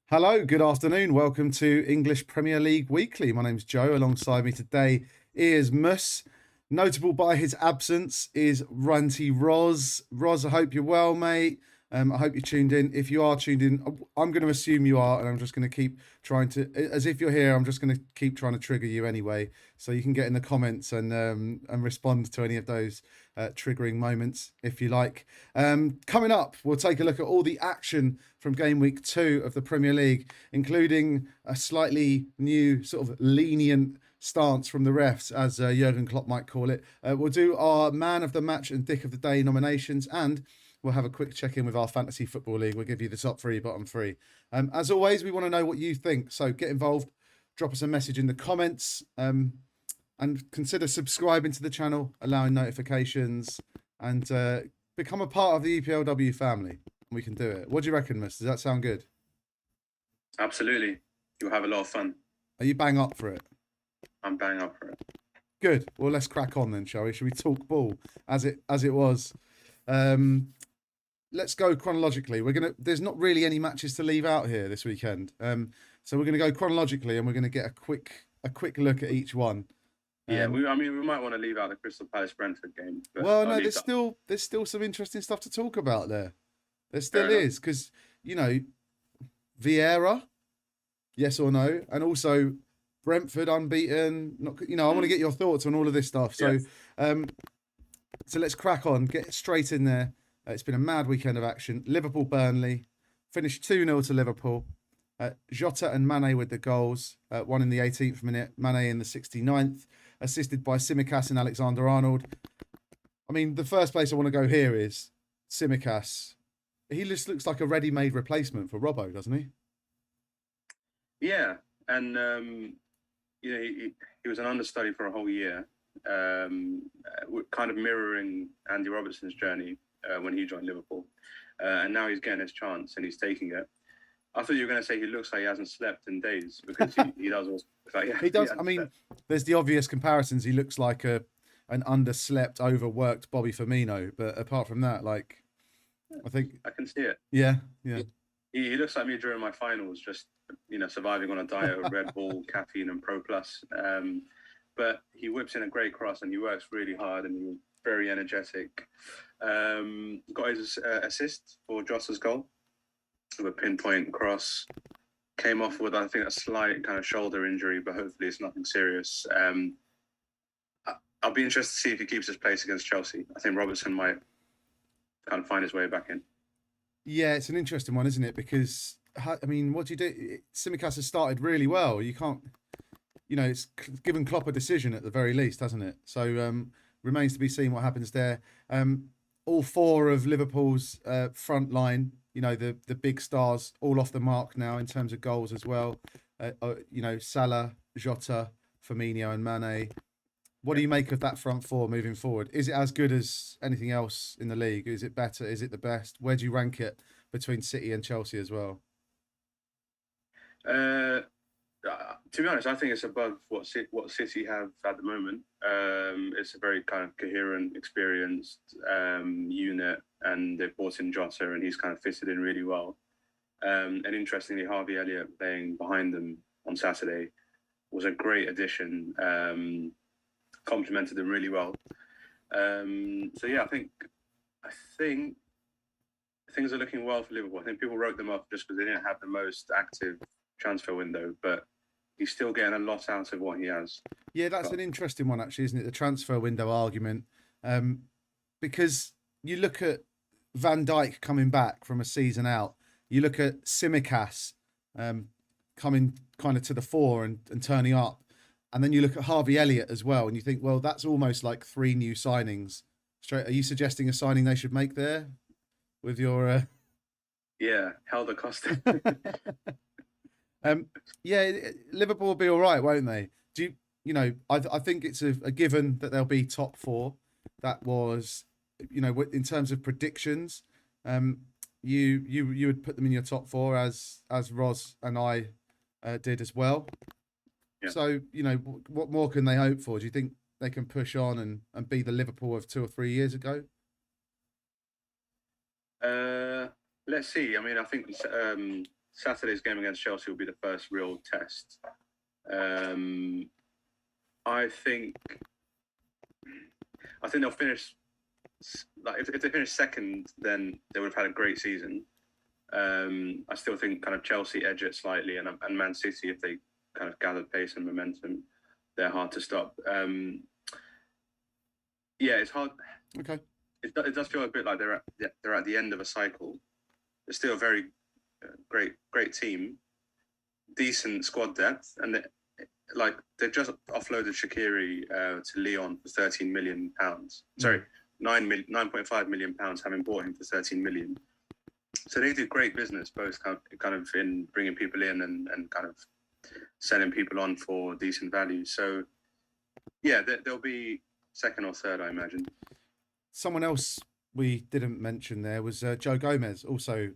Hello, good afternoon. Welcome to English Premier League Weekly. My name's Joe. Alongside me today is Mus. Notable by his absence is Mus Roz. Roz, I hope you're well, mate. I hope you're tuned in. If you are tuned in, I'm going to assume you are, and I'm just going to keep trying to, as if you're here, I'm just going to keep trying to trigger you anyway. So you can get in the comments and respond to any of those triggering moments if you like. Coming up, we'll take a look at all the action from game week 2 of the Premier League, including a slightly new sort of lenient stance from the refs, as Jurgen Klopp might call it. We'll do our man of the match and dick of the day nominations, and we'll have a quick check-in with our fantasy football league. We'll give you the top 3, bottom 3. As always, we want to know what you think, so get involved, drop us a message in the comments, and consider subscribing to the channel, allowing notifications, and become a part of the Eplw family. We can do it. What do you reckon, Miss? Does that sound good? Absolutely. You'll have a lot of fun. Are you bang up for it? I'm bang up for it. Good. Well, let's crack on then, shall we? Should we talk ball as it was? Let's go chronologically. There's not really any matches to leave out here this weekend. So we're gonna go chronologically, and we're gonna get a quick look at each one. Yeah, we might want to leave out the Crystal Palace Brentford game. Well, no, there's still some interesting stuff to talk about there. There still is, because Vieira, yes or no, and also Brentford unbeaten. I want to get your thoughts on all of this stuff. So, yes. So let's crack on. Get straight in there. It's been a mad weekend of action. Liverpool, Burnley finished 2-0 to Liverpool. Jota and Mane with the goals. One in the 18th minute, Mane in the 69th, assisted by Tsimikas and Alexander-Arnold. I mean, the first place I want to go here is Tsimikas. He just looks like a ready-made replacement for Robbo, doesn't he? Yeah, and he was an understudy for a whole year, kind of mirroring Andy Robertson's journey when he joined Liverpool, and now he's getting his chance and he's taking it. I thought you were going to say he looks like he hasn't slept in days, because he does. He does. I mean, there's the obvious comparisons. He looks like an underslept, overworked Bobby Firmino, but apart from that, like, I think I can see it. Yeah. He looks like me during my finals, just surviving on a diet of Red Bull, caffeine, and Pro Plus. But he whips in a great cross and he works really hard and he's very energetic. Got his assist for Jota's goal with a pinpoint cross. Came off with, I think, a slight kind of shoulder injury, but hopefully it's nothing serious. I'll be interested to see if he keeps his place against Chelsea. I think Robertson might kind of find his way back in. Yeah, it's an interesting one, isn't it? Because, I mean, what do you do? Tsimikas has started really well. You can't, it's given Klopp a decision at the very least, hasn't it? So remains to be seen what happens there. All 4 of Liverpool's front line, the big stars, all off the mark now in terms of goals as well. Salah, Jota, Firmino and Mane. What do you make of that front 4 moving forward? Is it as good as anything else in the league? Is it better? Is it the best? Where do you rank it between City and Chelsea as well? To be honest, I think it's above what City have at the moment. It's a very kind of coherent, experienced unit, and they've brought in Jota, and he's kind of fitted in really well. And interestingly, Harvey Elliott playing behind them on Saturday was a great addition. Complemented them really well. So yeah, I think things are looking well for Liverpool. I think people wrote them off just because they didn't have the most active transfer window, but he's still getting a lot out of what he has. Yeah, that's an interesting one, actually, isn't it? The transfer window argument. Because you look at Van Dijk coming back from a season out, you look at Tsimikas coming kind of to the fore and turning up. And then you look at Harvey Elliott as well, and you think, well, that's almost like 3 new signings. Straight, are you suggesting a signing they should make there with your? Yeah, Helder Costa. Yeah, Liverpool will be all right, won't they? I think it's a given that they'll be top 4. That was, in terms of predictions, you would put them in your top 4 as Roz and I did as well. Yeah. So, what more can they hope for? Do you think they can push on and be the Liverpool of 2 or 3 years ago? Let's see. I mean, I think Saturday's game against Chelsea will be the first real test. I think they'll finish. Like if they finish second, then they would have had a great season. I still think kind of Chelsea edge it slightly, and Man City, if they kind of gather pace and momentum, they're hard to stop. Yeah, it's hard. Okay. It does feel a bit like they're at the end of a cycle. They're still a very great team, decent squad depth, and they've just offloaded Shaqiri to Lyon for £13 million. Sorry, £9.5 million, having bought him for £13 million. So they do great business, both kind of in bringing people in and kind of selling people on for decent value. So yeah, they'll be second or third, I imagine. Someone else we didn't mention there was Joe Gomez, also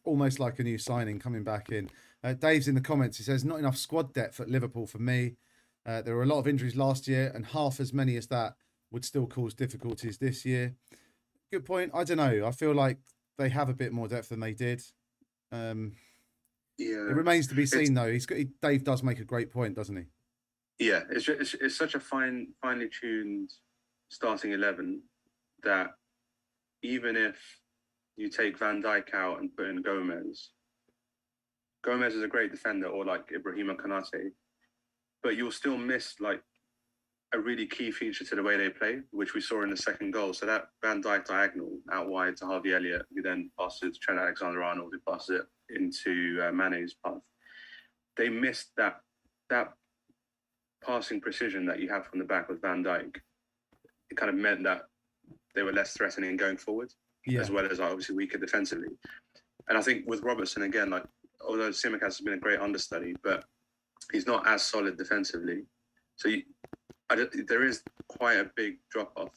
almost like a new signing coming back in. Dave's in the comments. He says, not enough squad depth at Liverpool for me. There were a lot of injuries last year, and half as many as that would still cause difficulties this year. Good point. I don't know. I feel like they have a bit more depth than they did. Yeah. It remains to be seen, though. Dave does make a great point, doesn't he? Yeah, it's such a finely tuned starting 11 that even if you take Van Dijk out and put in Gomez is a great defender, or like Ibrahima Konate, but you'll still miss like a really key feature to the way they play, which we saw in the second goal. So that Van Dijk diagonal out wide to Harvey Elliott, who then passes it to Trent Alexander-Arnold, who passes it into Mane's path. They missed that passing precision that you have from the back with Van Dijk. It kind of meant that they were less threatening going forward, as well as obviously weaker defensively. And I think with Robertson, again, like although Tsimikas has been a great understudy, but he's not as solid defensively. So there is quite a big drop-off,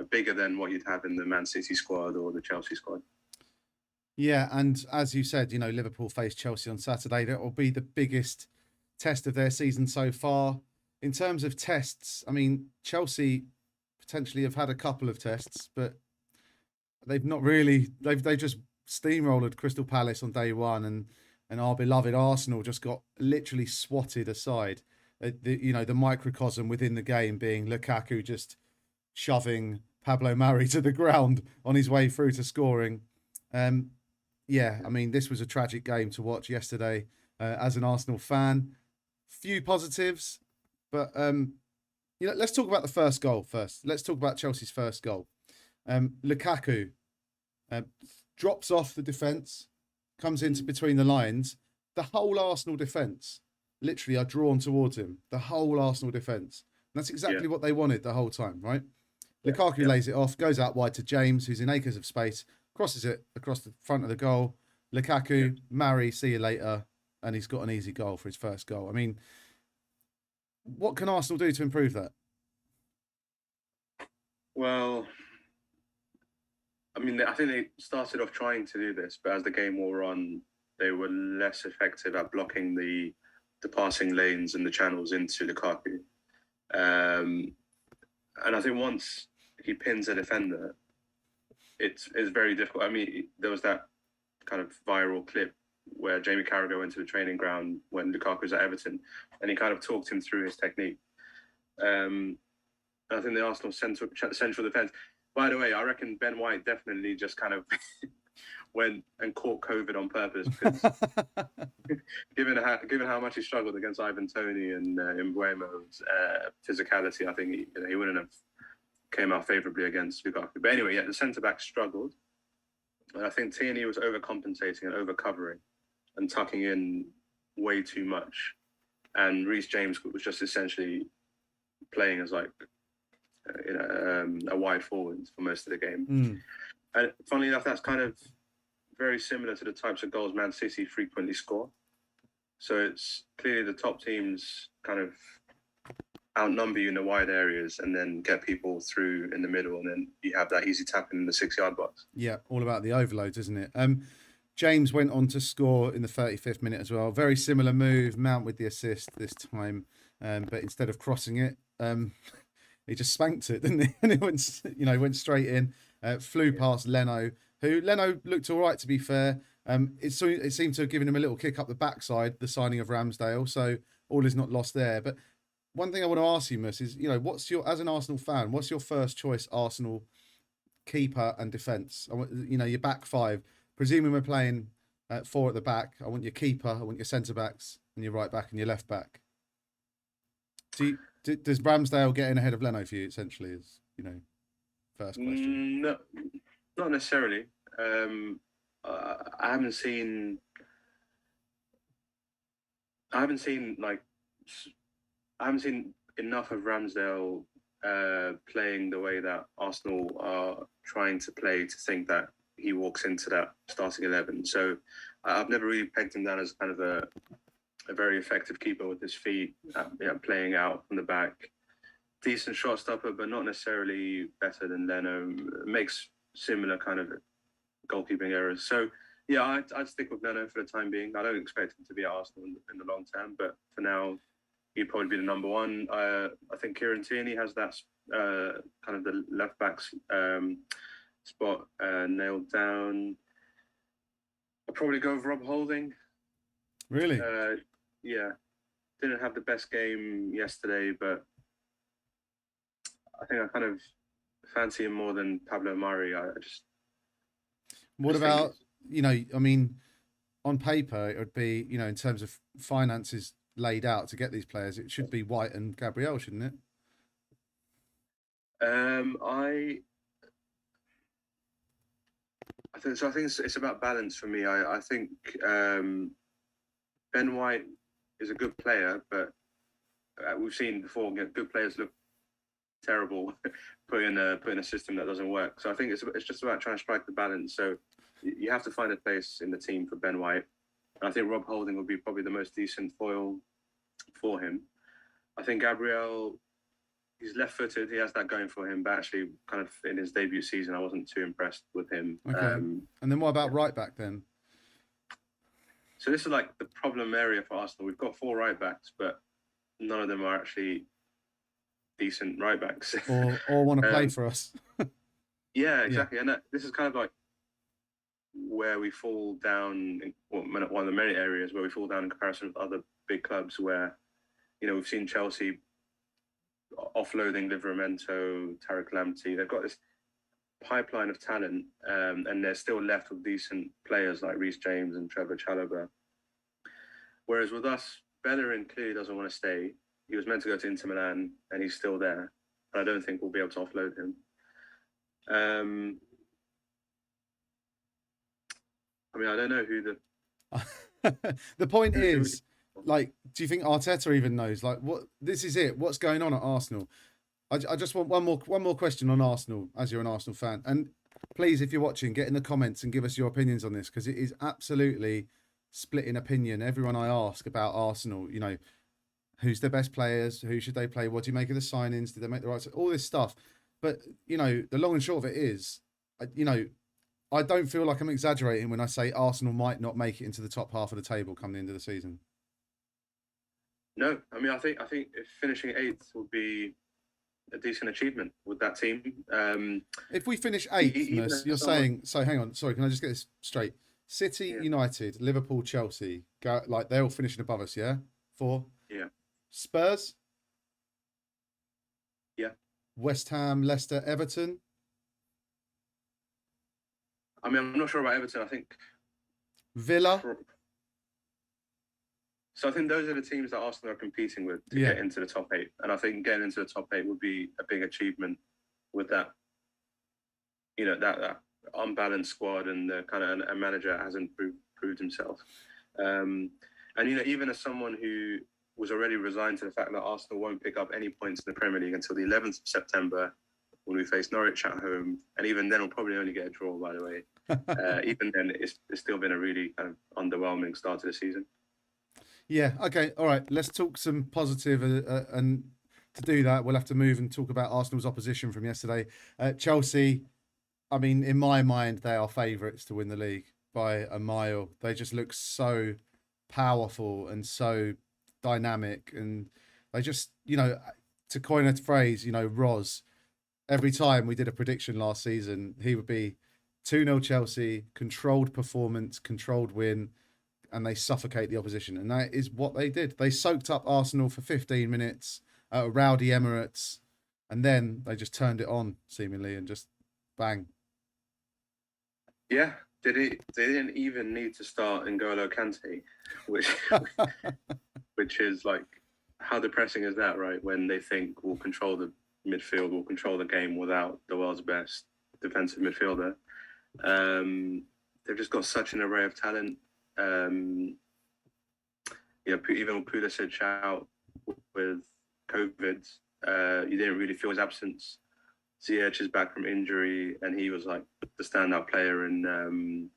bigger than what you'd have in the Man City squad or the Chelsea squad. Yeah, and as you said, Liverpool face Chelsea on Saturday. That will be the biggest test of their season so far. In terms of tests, I mean, Chelsea potentially have had a couple of tests, but they've not really. They've just steamrolled Crystal Palace on day one, and our beloved Arsenal just got literally swatted aside. The microcosm within the game being Lukaku just shoving Pablo Mari to the ground on his way through to scoring. Yeah, I mean, this was a tragic game to watch yesterday as an Arsenal fan. Few positives, but let's talk about the first goal first. Let's talk about Chelsea's first goal. Lukaku drops off the defence, comes into between the lines. The whole Arsenal defence literally are drawn towards him. The whole Arsenal defence. And that's exactly what they wanted the whole time, right? Yeah. Lukaku lays it off, goes out wide to James, who's in acres of space, crosses it across the front of the goal. Lukaku, Mari, see you later. And he's got an easy goal for his first goal. I mean, what can Arsenal do to improve that? Well, I mean, I think they started off trying to do this, but as the game wore on, they were less effective at blocking the passing lanes and the channels into Lukaku. And I think once he pins a defender, it's very difficult. I mean, there was that kind of viral clip where Jamie Carragher went to the training ground when Lukaku was at Everton, and he kind of talked him through his technique. And I think the Arsenal central defence, by the way, I reckon Ben White definitely just kind of went and caught COVID on purpose, because given how much he struggled against Ivan Toney and Mbeumo's physicality, I think he wouldn't have came out favourably against Lukaku. But anyway, yeah, the centre-back struggled. And I think Tierney was overcompensating and overcovering and tucking in way too much. And Reece James was just essentially playing as like, a wide forward for most of the game. And funnily enough, that's kind of very similar to the types of goals Man City frequently score. So it's clearly the top teams kind of outnumber you in the wide areas and then get people through in the middle, and then you have that easy tapping in the 6-yard box. Yeah, all about the overloads, isn't it? James went on to score in the 35th minute as well. Very similar move, Mount with the assist this time, but instead of crossing it, he just spanked it, didn't he? And it went straight in. Flew past Leno, who Leno looked all right, to be fair. It seemed to have given him a little kick up the backside, the signing of Ramsdale. So all is not lost there. But one thing I want to ask you, Mus, is as an Arsenal fan, what's your first choice Arsenal keeper and defence? Your back five. Presuming we're playing four at the back, I want your keeper, I want your centre backs, and your right back and your left back. Does Ramsdale get in ahead of Leno for you? Essentially, is first question. No, not necessarily. I haven't seen enough of Ramsdale playing the way that Arsenal are trying to play to think that he walks into that starting 11. So I've never really pegged him down as kind of a very effective keeper with his feet, playing out from the back. Decent shot stopper, but not necessarily better than Leno. Makes similar kind of goalkeeping errors. So yeah, I'd stick with Leno for the time being. I don't expect him to be at Arsenal in the long term, but for now, he'd probably be the number one. I think Kieran Tierney has that kind of the left back's spot nailed down. I'll probably go with Rob Holding. Really? Yeah. Didn't have the best game yesterday, but I think I kind of fancy him more than Pablo Mari. What about, on paper, it would be, in terms of finances laid out to get these players, it should be White and Gabriel, shouldn't it? I think it's about balance for me. I think Ben White is a good player, but we've seen before good players look terrible put in a system that doesn't work. So I think it's just about trying to strike the balance. So you have to find a place in the team for Ben White. And I think Rob Holding would be probably the most decent foil for him. I think Gabriel, he's left-footed. He has that going for him. But actually, kind of in his debut season, I wasn't too impressed with him. Okay. And then what about right back then? So this is like the problem area for Arsenal. We've got 4 right backs, but none of them are actually decent right backs. or want to play for us. Yeah, exactly. Yeah. And this is kind of like where we fall down, one of the many areas where we fall down in comparison with other big clubs where, we've seen Chelsea offloading Livramento, Tarek Lamptey. They've got this pipeline of talent, and they're still left with decent players like Reece James and Trevor Chalobah. Whereas with us, Bellerin clearly doesn't want to stay. He was meant to go to Inter Milan, and he's still there. I don't think we'll be able to offload him. I don't know who the... The point is, do you think Arteta even knows? What this is it? What's going on at Arsenal? I just want one more question on Arsenal, as you're an Arsenal fan. And please, if you're watching, get in the comments and give us your opinions on this, because it is absolutely split in opinion. Everyone I ask about Arsenal, who's their best players? Who should they play? What do you make of the signings? Did they make the right... All this stuff. But, the long and short of it is, I don't feel like I'm exaggerating when I say Arsenal might not make it into the top half of the table come the end of the season. No, I think if finishing 8th would be a decent achievement with that team. If we finish 8th, you're saying... So hang on, sorry, can I just get this straight? City, United, Liverpool, Chelsea, they're all finishing above us, yeah? 4? Yeah. Spurs? Yeah. West Ham, Leicester, Everton? I'm not sure about Everton. I think Villa? So I think those are the teams that Arsenal are competing with to get into the top 8. And I think getting into the top 8 would be a big achievement with that, that unbalanced squad and the kind of a manager hasn't proved himself. And, even as someone who was already resigned to the fact that Arsenal won't pick up any points in the Premier League until the 11th of September when we face Norwich at home. And even then, we'll probably only get a draw, by the way. Even then, it's still been a really kind of underwhelming start to the season. Yeah, okay, all right. Let's talk some positive, and to do that, we'll have to move and talk about Arsenal's opposition from yesterday. Chelsea, in my mind, they are favourites to win the league by a mile. They just look so powerful and so dynamic, and they just, to coin a phrase, Roz, every time we did a prediction last season, he would be 2-0 Chelsea, controlled performance, controlled win, and they suffocate the opposition. And that is what they did. They soaked up Arsenal for 15 minutes at a rowdy Emirates, and then they just turned it on, seemingly, and just bang. Yeah, they didn't even need to start N'Golo Kante, which is like, how depressing is that, right? When they think we'll control the midfield, we'll control the game without the world's best defensive midfielder. They've just got such an array of talent. Even Pulisic out with COVID, you didn't really feel his absence. Ziyech is back from injury, and he was like the standout player in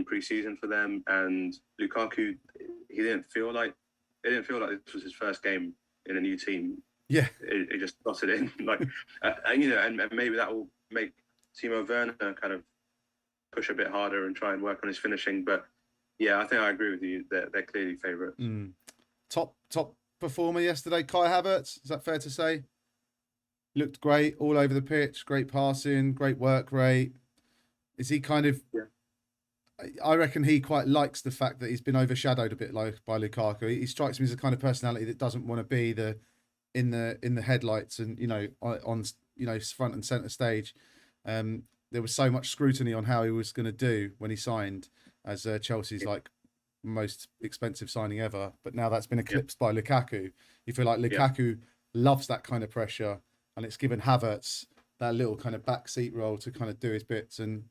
pre-season for them. And Lukaku, it didn't feel like this was his first game in a new team. Yeah, it just slotted in, and maybe that will make Timo Werner kind of push a bit harder and try and work on his finishing. But yeah, I think I agree with you. They're clearly favourites. Top performer yesterday, Kai Havertz. Is that fair to say? Looked great all over the pitch. Great passing, great work rate. Is he kind of? Yeah. I reckon he quite likes the fact that he's been overshadowed a bit by Lukaku. He strikes me as a kind of personality that doesn't want to be in the headlights and on front and center stage. There was so much scrutiny on how he was going to do when he signed as Chelsea's most expensive signing ever. But now that's been eclipsed by Lukaku. You feel like Lukaku loves that kind of pressure, and it's given Havertz that little kind of backseat role to kind of do his bits. And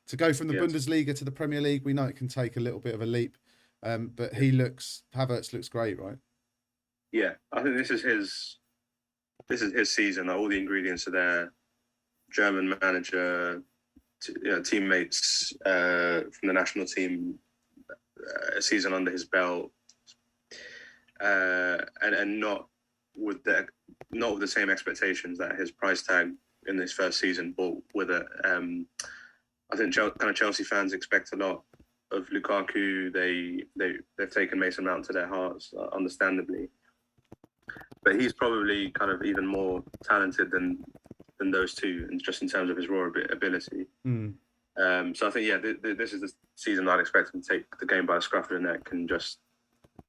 to go from the Bundesliga to the Premier League, we know it can take a little bit of a leap. But Havertz looks great, right? Yeah, I think this is his season. All the ingredients are there. German manager, teammates from the national team, a season under his belt, and not with the same expectations that his price tag in this first season brought with it. I think Chelsea fans expect a lot of Lukaku. They've taken Mason Mount to their hearts, understandably, but he's probably kind of even more talented than those two, and just in terms of his raw ability. So I think this is the season I'd expect him to take the game by the scruff of the neck and just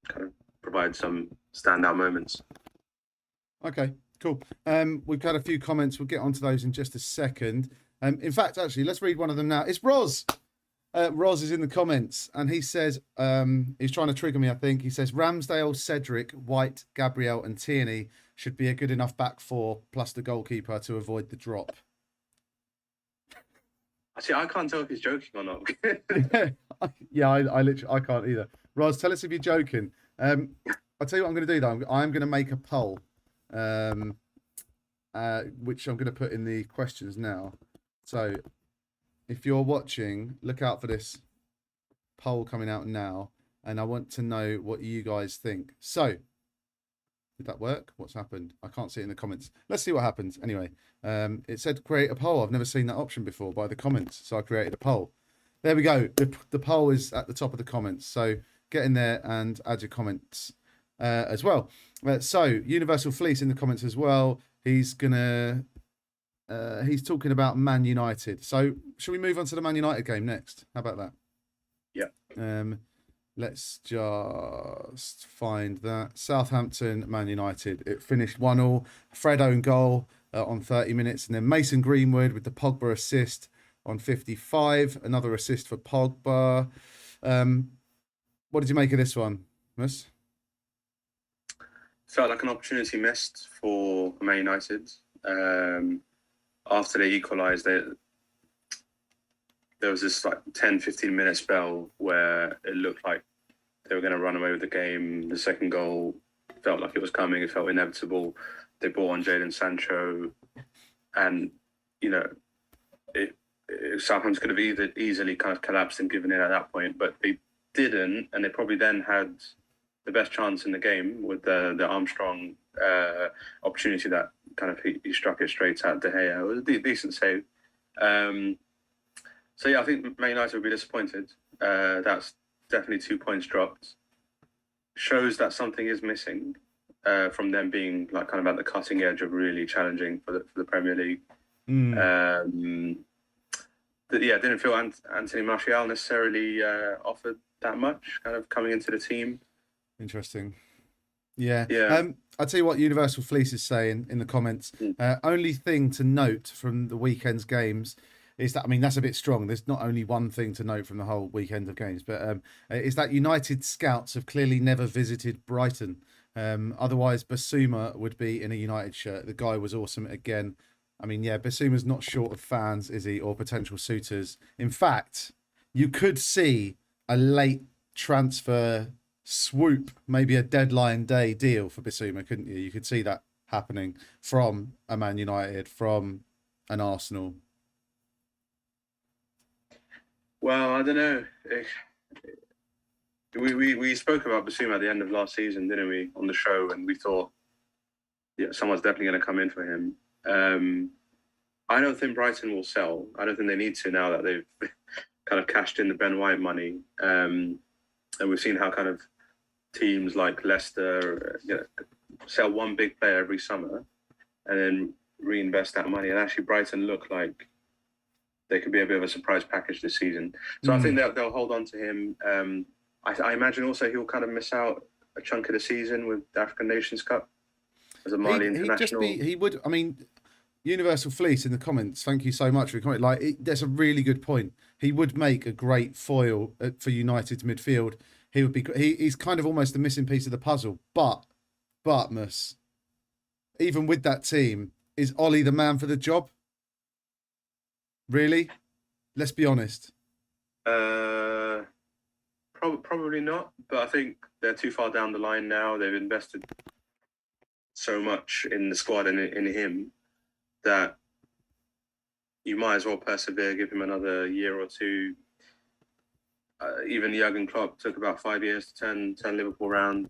kind of provide some standout moments. Okay, cool. We've got a few comments. We'll get onto those in just a second. In fact, actually, let's read one of them now. It's Roz. Roz is in the comments, and he says, he's trying to trigger me, I think. He says, Ramsdale, Cedric, White, Gabriel and Tierney should be a good enough back four, plus the goalkeeper to avoid the drop. Actually, I can't tell if he's joking or not. Yeah, I literally, I can't either. Roz, tell us if you're joking. I'll tell you what I'm going to do, though. I'm going to make a poll, which I'm going to put in the questions now. So if you're watching, look out for this poll coming out now, and I want to know what you guys think. So, did that work? What's happened? I can't see it in the comments. Let's see what happens. Anyway, it said create a poll. I've never seen that option before by the comments, so I created a poll. There we go. The poll is at the top of the comments, so get in there and add your comments as well. So, Universal Fleece in the comments as well. He's talking about Man United. So, shall we move on to the Man United game next? How about that? Yeah. Let's just find that. Southampton, Man United. It finished 1-1. Fred own goal on 30 minutes. And then Mason Greenwood with the Pogba assist on 55. Another assist for Pogba. What did you make of this one, Mus? Felt like an opportunity missed for Man United. After they equalised, there was this 10-15 minute spell where it looked like they were going to run away with the game. The second goal felt like it was coming. It felt inevitable. They brought on Jadon Sancho, and Southampton could have easily kind of collapsed and given in at that point, but they didn't, and they probably then had the best chance in the game with the Armstrong opportunity that kind of he struck it straight at De Gea. It was a decent save. So yeah, I think Man United will be disappointed. That's definitely 2 points dropped. Shows that something is missing from them being kind of at the cutting edge of really challenging for the Premier League. didn't feel Anthony Martial necessarily offered that much kind of coming into the team. Interesting. Yeah. Yeah. I'll tell you what Universal Fleece is saying in the comments. Only thing to note from the weekend's games is that, I mean, that's a bit strong. There's not only one thing to note from the whole weekend of games, but is that United scouts have clearly never visited Brighton. Otherwise, Basuma would be in a United shirt. The guy was awesome again. I mean, yeah, Basuma's not short of fans, is he, or potential suitors. In fact, you could see a late transfer swoop, maybe a deadline day deal for Basuma, couldn't you? You could see that happening from a Man United, from an Arsenal. Well, I don't know. We spoke about Basuma at the end of last season, didn't we, on the show? And we thought, yeah, someone's definitely going to come in for him. I don't think Brighton will sell. I don't think they need to now that they've kind of cashed in the Ben White money. And we've seen how kind of teams like Leicester sell one big player every summer and then reinvest that money. And actually Brighton look like they could be a bit of a surprise package this season. So I think they'll hold on to him. I imagine also he'll kind of miss out a chunk of the season with the African Nations Cup as a Mali international. He would, I mean, Universal Fleece in the comments, thank you so much for your comment. Like, that's a really good point. He would make a great foil for United's midfield. He would be. He's kind of almost the missing piece of the puzzle. But Mus, even with that team, is Ollie the man for the job? Really? Let's be honest. Probably not. But I think they're too far down the line now. They've invested so much in the squad and in him that you might as well persevere, give him another year or two. Even Jurgen Klopp took about 5 years to turn Liverpool around.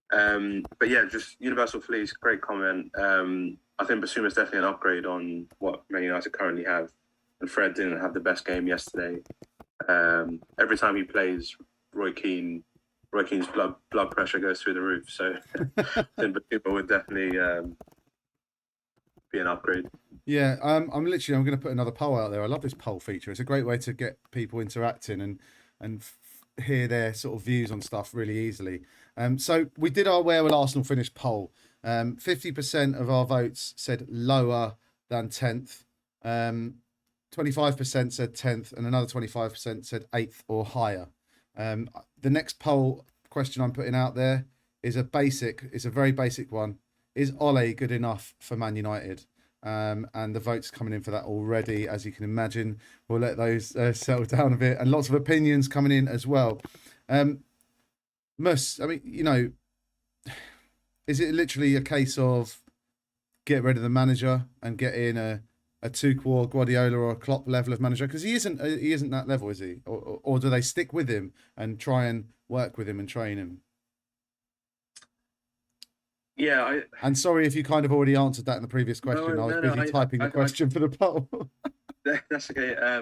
But yeah, just Universal Fleece, great comment. I think Basuma is definitely an upgrade on what Man United currently have. And Fred didn't have the best game yesterday. Every time he plays, Roy Keane's blood pressure goes through the roof. So I think Basuma would definitely be an upgrade. Yeah, I'm going to put another poll out there. I love this poll feature. It's a great way to get people interacting and hear their sort of views on stuff really easily. So we did our Where Will Arsenal Finish poll. 50% of our votes said lower than 10th. 25% said 10th, and another 25% said 8th or higher. The next poll question I'm putting out there is a very basic one. Is Ole good enough for Man United? And the votes coming in for that already, as you can imagine. We'll let those settle down a bit, and lots of opinions coming in as well. Mus, I mean, is it literally a case of get rid of the manager and get in a Tuchel, Guardiola, or a Klopp level of manager? Because he isn't that level, is he? Or do they stick with him and try and work with him and train him? Yeah, and sorry if you kind of already answered that in the previous question. I was busy typing the question for the poll. That's okay. I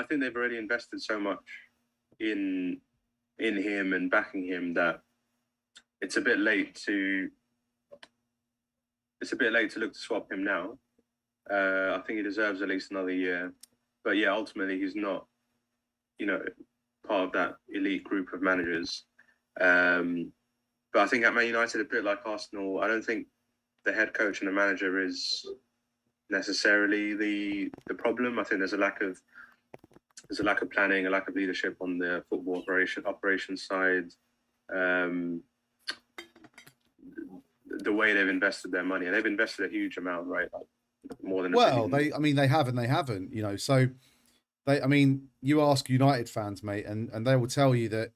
think they've already invested so much in him and backing him that it's a bit late to look to swap him now. I think he deserves at least another year. But yeah, ultimately he's not, part of that elite group of managers. But I think at Man United, a bit like Arsenal, I don't think the head coach and the manager is necessarily the problem. I think there's a lack of planning, a lack of leadership on the football operations side. The way they've invested their money, and they've invested a huge amount, right? Like more than they have and they haven't. So you ask United fans, mate, and they will tell you that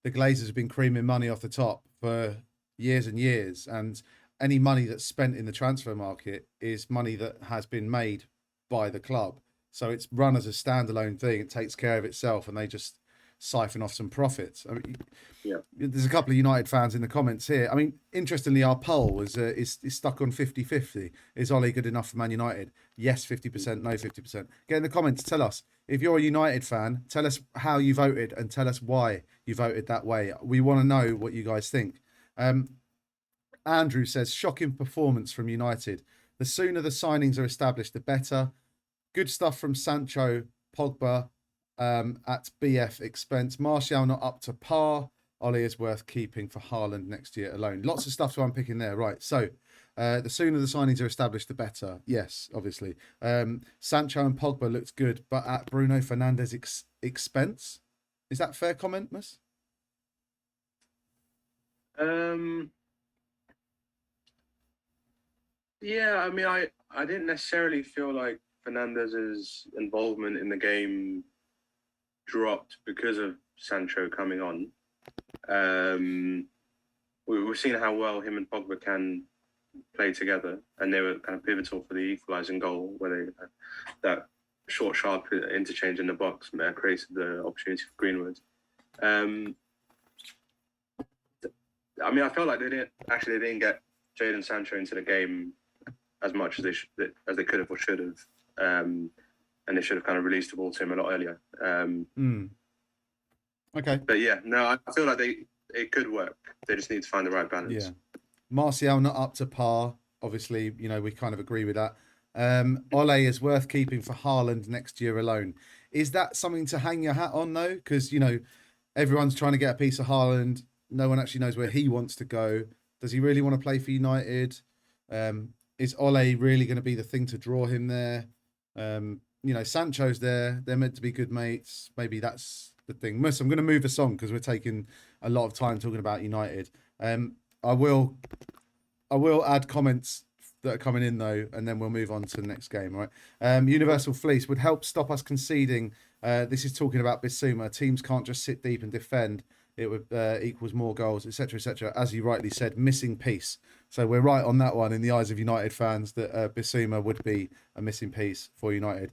the Glazers have been creaming money off the top for years and years, and any money that's spent in the transfer market is money that has been made by the club. So it's run as a standalone thing. It takes care of itself, and they just siphon off some profits. I mean, yeah. There's a couple of United fans in the comments here. I mean, interestingly, our poll is stuck on 50-50. Is Ole good enough for Man United? Yes, 50%, no, 50%. Get in the comments. Tell us. If you're a United fan, tell us how you voted and tell us why you voted that way. We want to know what you guys think. Andrew says, shocking performance from United. The sooner the signings are established, the better. Good stuff from Sancho, Pogba at BF expense. Martial not up to par. Ollie is worth keeping for Haaland next year alone. Lots of stuff to unpick in there. Right, so the sooner the signings are established, the better. Yes, obviously. Sancho and Pogba looked good, but at Bruno Fernandes' expense. Is that a fair comment, Mus? Yeah, I mean, I didn't necessarily feel like Fernandez's involvement in the game dropped because of Sancho coming on. We've seen how well him and Pogba can play together, and they were kind of pivotal for the equalising goal, where they that short, sharp interchange in the box created the opportunity for Greenwood. I mean, I felt like they didn't get Jadon Sancho into the game as much as they could have or should have, and they should have kind of released the ball to him a lot earlier. Okay, but yeah, no, I feel like it could work. They just need to find the right balance. Yeah, Martial not up to par. Obviously, we kind of agree with that. Ole is worth keeping for Haaland next year alone. Is that something to hang your hat on though? Because everyone's trying to get a piece of Haaland. No one actually knows where he wants to go. Does he really want to play for United? Is Ole really going to be the thing to draw him there? Sancho's there. They're meant to be good mates. Maybe that's the thing. Mus, I'm going to move us on because we're taking a lot of time talking about United. I will add comments that are coming in though, and then we'll move on to the next game. Right? Universal Fleece would help stop us conceding. This is talking about Bissouma. Teams can't just sit deep and defend. It would equals more goals, etc., etc. As you rightly said, missing piece. So we're right on that one in the eyes of United fans that Bissouma would be a missing piece for United.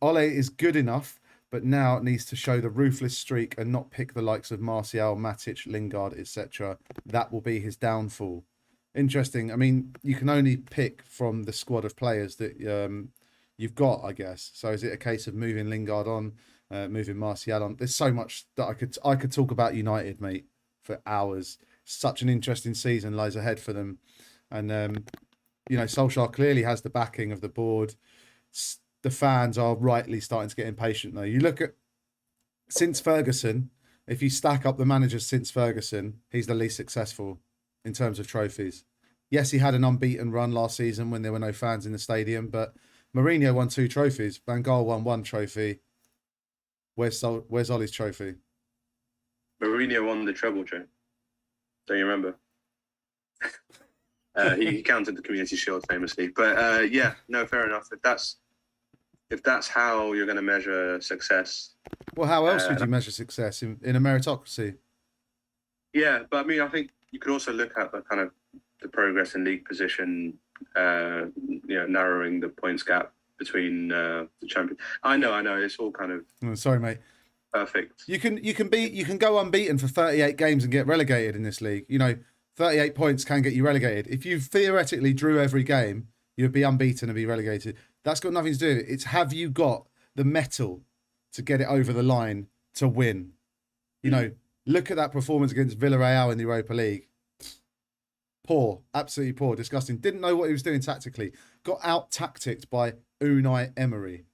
Ole is good enough, but now needs to show the ruthless streak and not pick the likes of Martial, Matic, Lingard, etc. That will be his downfall. Interesting. I mean, you can only pick from the squad of players that you've got, I guess. So is it a case of moving Lingard on, moving Martial on? There's so much that I could talk about United, mate, for hours. Such an interesting season lies ahead for them. And, Solskjaer clearly has the backing of the board. The fans are rightly starting to get impatient, though. You look at, since Ferguson, if you stack up the managers since Ferguson, he's the least successful in terms of trophies. Yes, he had an unbeaten run last season when there were no fans in the stadium, but Mourinho won 2 trophies. Van Gaal won 1 trophy. Where's Ollie's trophy? Mourinho won the treble, Joe. Don't you remember? He counted the Community Shield famously. But yeah, no, fair enough. If that's how you're going to measure success. Well, how else would you measure success in a meritocracy? Yeah, but I mean, I think you could also look at the kind of the progress in league position, narrowing the points gap between the champions. I know, it's all kind of. Oh, sorry, mate. Perfect. You can go unbeaten for 38 games and get relegated in this league. 38 points can get you relegated. If you theoretically drew every game, you'd be unbeaten and be relegated. That's got nothing to do. It's have you got the mettle to get it over the line to win? Look at that performance against Villarreal in the Europa League. Poor, absolutely poor, disgusting. Didn't know what he was doing tactically. Got out-tacticked by Unai Emery.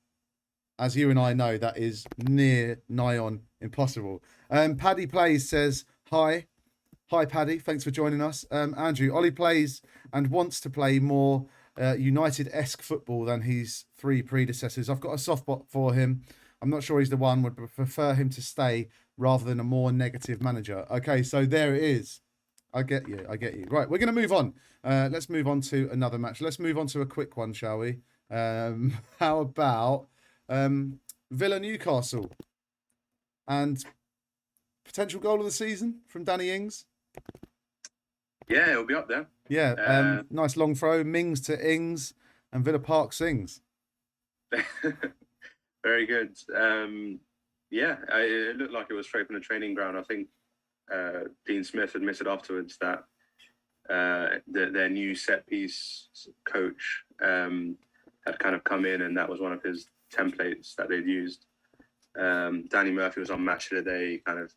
As you and I know, that is nigh on impossible. Paddy Plays says, hi. Hi, Paddy. Thanks for joining us. Andrew, Ollie plays and wants to play more United-esque football than his 3 predecessors. I've got a soft spot for him. I'm not sure he's the one. Would prefer him to stay rather than a more negative manager. Okay, so there it is. I get you. Right, we're going to move on. Let's move on to another match. Let's move on to a quick one, shall we? How about Villa Newcastle? And potential goal of the season from Danny Ings? Yeah, it'll be up there. Yeah, nice long throw. Mings to Ings and Villa Park sings. Very good. It looked like it was straight from the training ground. I think Dean Smith admitted afterwards that their new set piece coach had kind of come in, and that was one of his templates that they'd used. Danny Murphy was on Match of the Day, kind of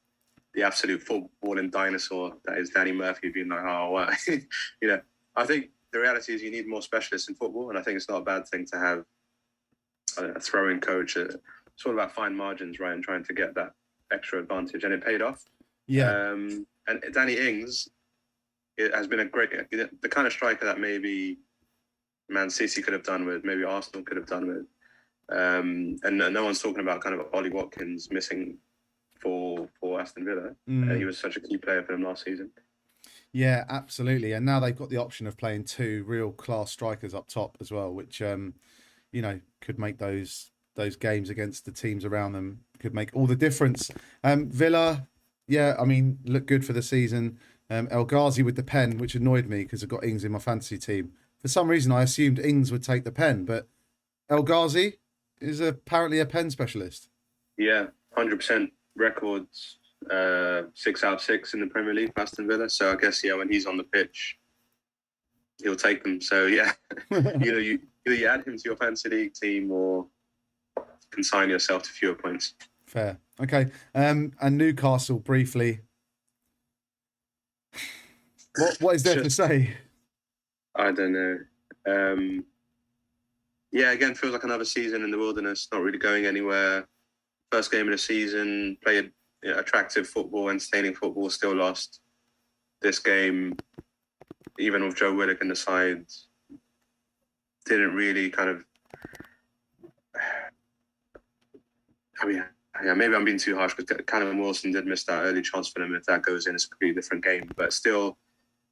the absolute footballing dinosaur that is Danny Murphy, being like, oh, wow. I think the reality is you need more specialists in football, and I think it's not a bad thing to have a throwing coach. It's all about fine margins, right, and trying to get that extra advantage, and it paid off. Yeah. And Danny Ings, it has been the kind of striker that maybe Man City could have done with, maybe Arsenal could have done with. And no one's talking about kind of Ollie Watkins missing for Aston Villa. He was such a key player for them last season. Yeah, absolutely. And now they've got the option of playing two real class strikers up top as well, which could make those games against the teams around them, could make all the difference. Villa, yeah, I mean, look good for the season. El Ghazi with the pen, which annoyed me because I've got Ings in my fantasy team. For some reason, I assumed Ings would take the pen, but El Ghazi is apparently a pen specialist. Yeah, 100% records, 6 out of 6 in the Premier League for Aston Villa. So I guess, when he's on the pitch, he'll take them. So, yeah, you add him to your fantasy league team or consign yourself to fewer points. Fair. Okay. And Newcastle, briefly. What is there to say? I don't know. Again, feels like another season in the wilderness, not really going anywhere. First game of the season, played attractive football, entertaining football, still lost. This game, even with Joe Willock in the side, didn't really kind of... I mean, maybe I'm being too harsh because Callum Wilson did miss that early chance for them. If that goes in, it's a completely different game. But still,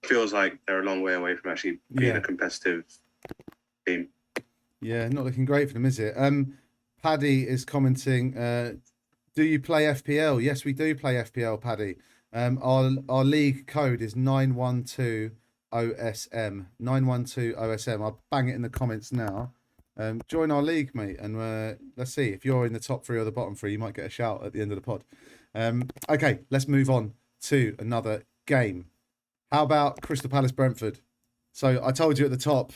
feels like they're a long way away from actually being a competitive team. Yeah, not looking great for them, is it? Paddy is commenting, do you play FPL? Yes, we do play FPL, Paddy. Our league code is 912 OSM. 912 OSM. I'll bang it in the comments now. Join our league, mate, and let's see. If you're in the top 3 or the bottom 3, you might get a shout at the end of the pod. Okay, let's move on to another game. How about Crystal Palace Brentford? So I told you at the top,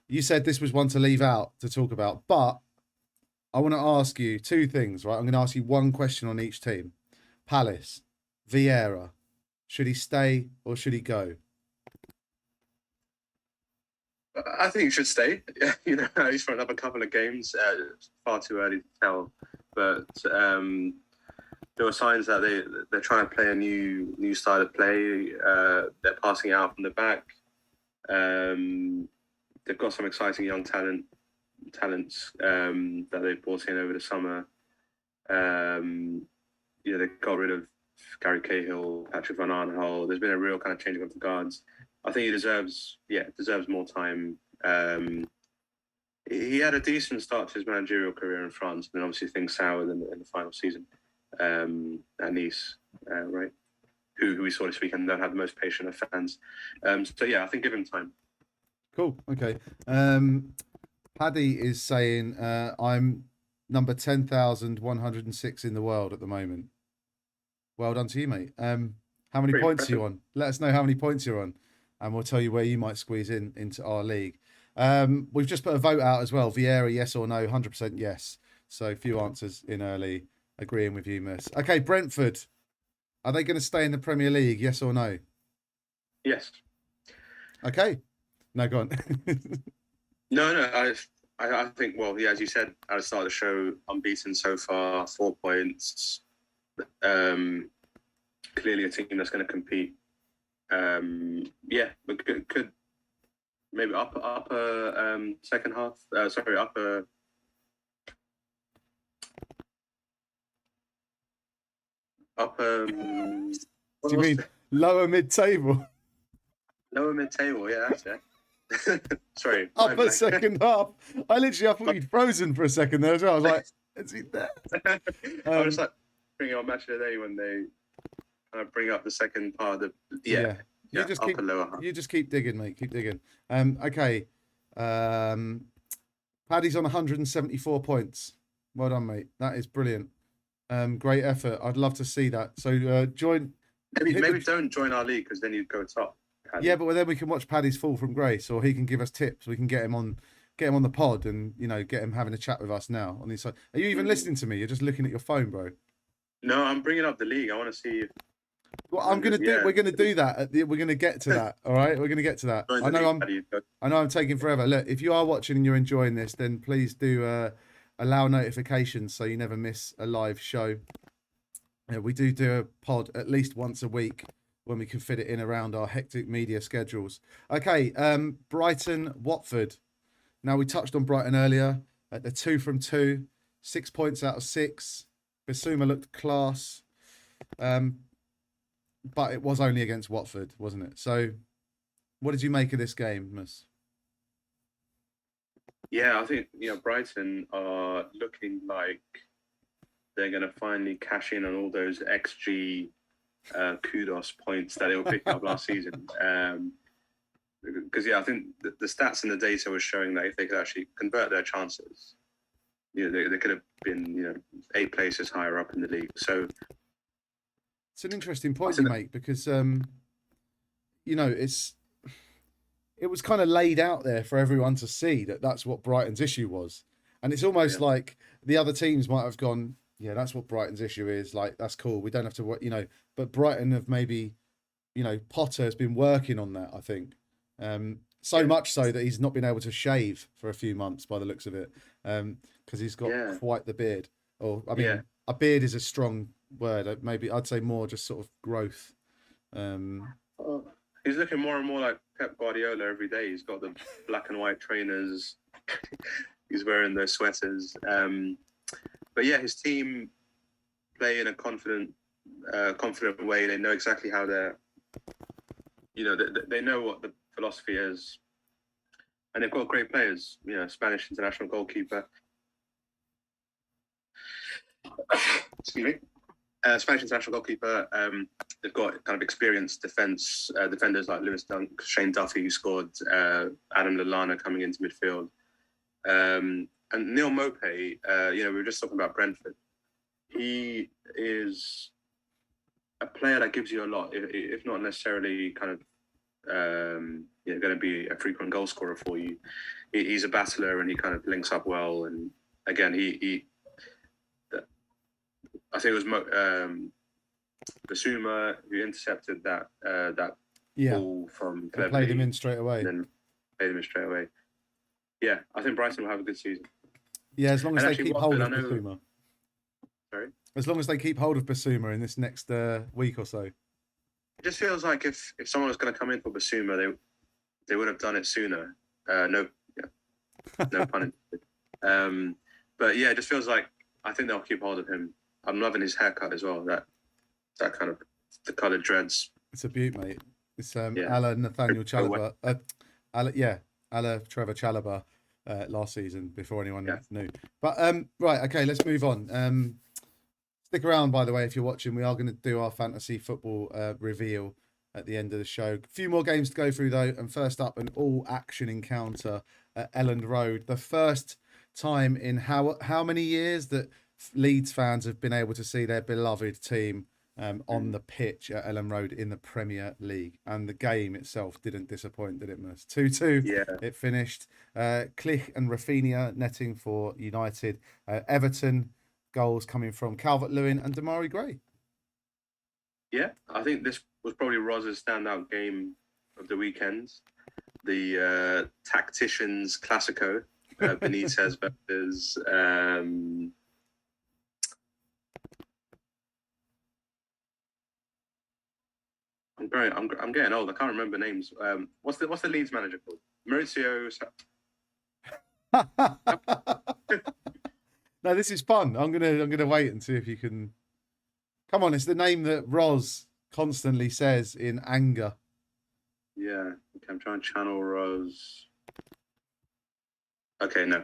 you said this was one to leave out to talk about, but I want to ask you 2 things, right? I'm going to ask you 1 question on each team. Palace, Vieira, should he stay or should he go? I think he should stay. At least for another couple of games. It's far too early to tell, but there were signs that they're trying to play a new style of play. They're passing out from the back. They've got some exciting young talents that they've brought in over the summer. They got rid of Gary Cahill, Patrick Van Arnholt. There's been a real kind of changing of the guards. I think he deserves more time. He had a decent start to his managerial career in France, and then obviously things soured in the final season at Nice, right? Who we saw this weekend don't have the most patient of fans. I think give him time. Cool. Okay. Paddy is saying I'm number 10,106 in the world at the moment. Well done to you, mate. How many points are you on? Let us know how many points you're on, and we'll tell you where you might squeeze into our league. We've just put a vote out as well. Vieira, yes or no? 100% yes. So a few answers in early, agreeing with you, Mus. Okay, Brentford. Are they going to stay in the Premier League? Yes or no? Yes. Okay. No, go on. No. I think, as you said at the start of the show, unbeaten so far, 4 points. Clearly a team that's going to compete. But could maybe upper second half. Upper. Do you mean lower mid-table? Lower mid-table, yeah, that's it. Sorry. Upper second half. I thought you'd frozen for a second there as well. I was like, is he there? I was like bringing on Match of the Day when they bring up the second part of the You just keep digging, mate. Keep digging. Okay. Paddy's on 174 points. Well done, mate. That is brilliant. Great effort. I'd love to see that. So join. Maybe don't join our league because then you'd go top. Paddy. Yeah, but then we can watch Paddy's fall from grace, or he can give us tips. We can get him on the pod, and get him having a chat with us now on the side. Are you even listening to me? You're just looking at your phone, bro. No, I'm bringing up the league. I want to see if. Well, we're gonna do that. We're gonna get to that. All right, we're gonna get to that. I know I'm taking forever. Look, if you are watching and you're enjoying this, then please do allow notifications so you never miss a live show. We do a pod at least once a week when we can fit it in around our hectic media schedules. Okay, Brighton Watford. Now, we touched on Brighton earlier. They're 2 from 2, 6 points out of 6. Bissouma looked class. But it was only against Watford, wasn't it? So what did you make of this game, Mus? Yeah, I think, Brighton are looking like they're going to finally cash in on all those XG kudos points that they were picking up last season. Because, I think the stats and the data were showing that if they could actually convert their chances, they could have been, 8 places higher up in the league. So it's an interesting point you make because, it was kind of laid out there for everyone to see that that's what Brighton's issue was. And it's almost like the other teams might have gone, yeah, that's what Brighton's issue is. Like, that's cool. We don't have to work, but Brighton have maybe, Potter has been working on that, I think. So much so that he's not been able to shave for a few months by the looks of it. Because he's got quite the beard. Or, I mean, a beard is a strong word. Maybe I'd say more just sort of growth. He's looking more and more like Pep Guardiola every day. He's got the black and white trainers. He's wearing those sweaters. But yeah, his team play in a confident way. They know exactly how they're, they know what the philosophy is. And they've got great players, Spanish international goalkeeper. Excuse me. Spanish international goalkeeper. They've got kind of experienced defenders like Lewis Dunk, Shane Duffy, who scored, Adam Lallana coming into midfield. And Neil Maupay, we were just talking about Brentford. He is a player that gives you a lot, if not necessarily kind of, going to be a frequent goal scorer for you. He's a battler and he kind of links up well. And again, I think it was Bissouma who intercepted that ball from Cleverley. Played him in straight away. Yeah, I think Brighton will have a good season. Yeah, as long as they keep hold of Bissouma. Sorry? As long as they keep hold of Bissouma in this next week or so. It just feels like if someone was going to come in for Bissouma, they would have done it sooner. No pun intended. But yeah, it just feels like I think they'll keep hold of him. I'm loving his haircut as well. That kind of the coloured dreads. It's a beaut, mate. It's Ala Nathaniel Chalobah. Ala Trevor Chalobah last season before anyone knew. But right, okay, let's move on. Stick around, by the way, if you're watching. We are going to do our fantasy football reveal at the end of the show. A few more games to go through though, and first up, an all-action encounter at Elland Road. The first time in how many years that Leeds fans have been able to see their beloved team on the pitch at Elland Road in the Premier League. And the game itself didn't disappoint, did it, Mus? 2-2, it finished. Citeh and Rafinha netting for United. Everton, goals coming from Calvert-Lewin and Damari Gray. Yeah, I think this was probably Roz's standout game of the weekend. The Tacticians Classico, Benitez versus... I'm getting old. I can't remember names. What's the Leeds manager called? Mauricio. No, this is fun. I'm gonna wait and see if you can. Come on, it's the name that Roz constantly says in anger. Yeah, okay, I'm trying to channel Roz. Okay, no,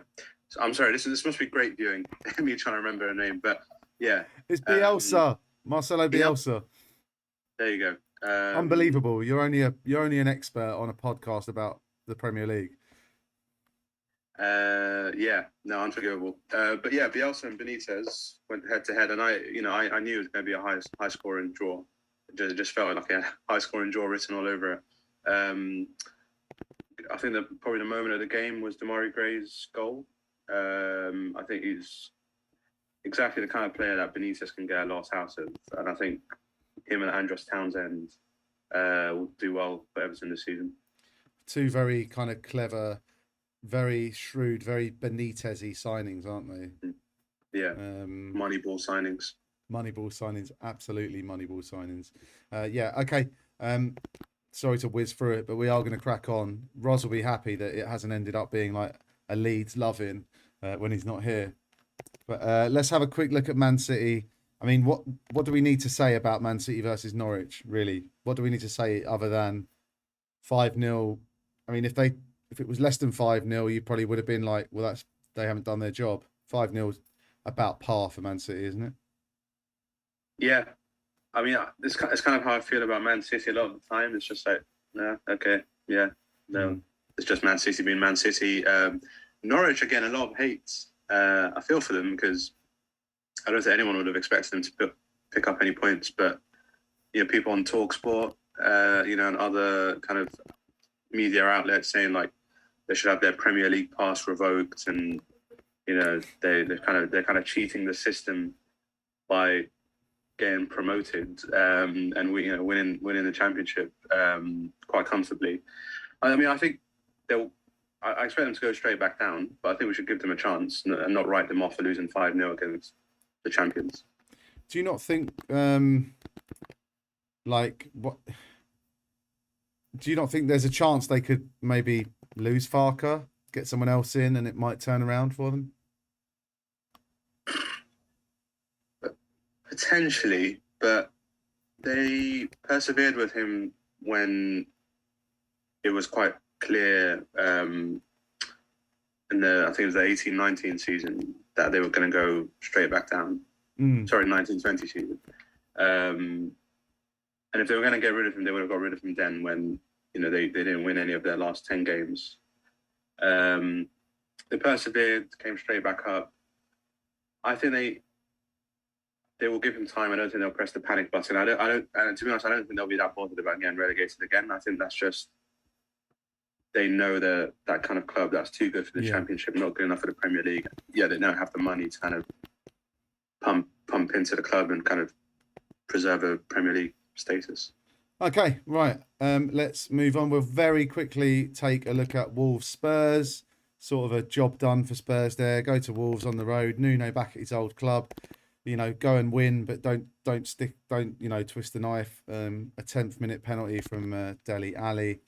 I'm sorry. This must be great viewing. Me trying to remember her name, but yeah, it's Bielsa, Marcelo Bielsa. There you go. Unbelievable! You're only an expert on a podcast about the Premier League. Unforgivable. But yeah, Bielsa and Benitez went head to head, and I knew it was going to be a high scoring draw. It just felt like a high scoring draw written all over it. I think that probably the moment of the game was Damari Gray's goal. I think he's exactly the kind of player that Benitez can get a lot out of, and I think him and Andros Townsend will do well for Everton this season. Two very kind of clever very shrewd, very Benitez-y signings, aren't they? Yeah, Moneyball signings. Moneyball signings, absolutely Moneyball signings. Yeah, okay. Sorry to whiz through it, but we are going to crack on. Roz will be happy that it hasn't ended up being like a Leeds loving when he's not here. But let's have a quick look at Man City. I mean, what do we need to say about Man City versus Norwich? Really, what do we need to say other than 5-0? I mean, if it was less than 5-0, you probably would have been like, well, they haven't done their job. 5-0 about par for Man City, isn't it? Yeah, I mean, it's kind of how I feel about Man City a lot of the time. It's just like, no, okay, yeah, no, it's just Man City being Man City. Norwich, again, a lot of hate. I feel for them because I don't think anyone would have expected them to pick up any points. But, people on TalkSport, and other kind of media outlets saying like they should have their Premier League pass revoked, and they're kind of cheating the system by getting promoted and winning the championship quite comfortably. I mean, I think I expect them to go straight back down, but I think we should give them a chance and not write them off for losing 5-0 against the champions. Do you not think do you not think there's a chance they could maybe lose Farker, get someone else in, and it might turn around for them? Potentially, but they persevered with him when it was quite clear in I think it was the 18-19 season that they were going to go straight back down. Sorry, 19-20 season. And if they were going to get rid of him, they would have got rid of him then when, they didn't win any of their last 10 games. They persevered, came straight back up. I think they will give him time. I don't think they'll press the panic button. I don't. And to be honest, I don't think they'll be that bothered about getting relegated again. I think that's just they know that kind of club that's too good for the Championship, not good enough for the Premier League. Yeah, they don't have the money to kind of pump into the club and kind of preserve a Premier League status. Okay, right. Let's move on. We'll very quickly take a look at Wolves Spurs. Sort of a job done for Spurs there. Go to Wolves on the road. Nuno back at his old club. Go and win, but don't twist the knife. A 10th minute penalty from Dele Alli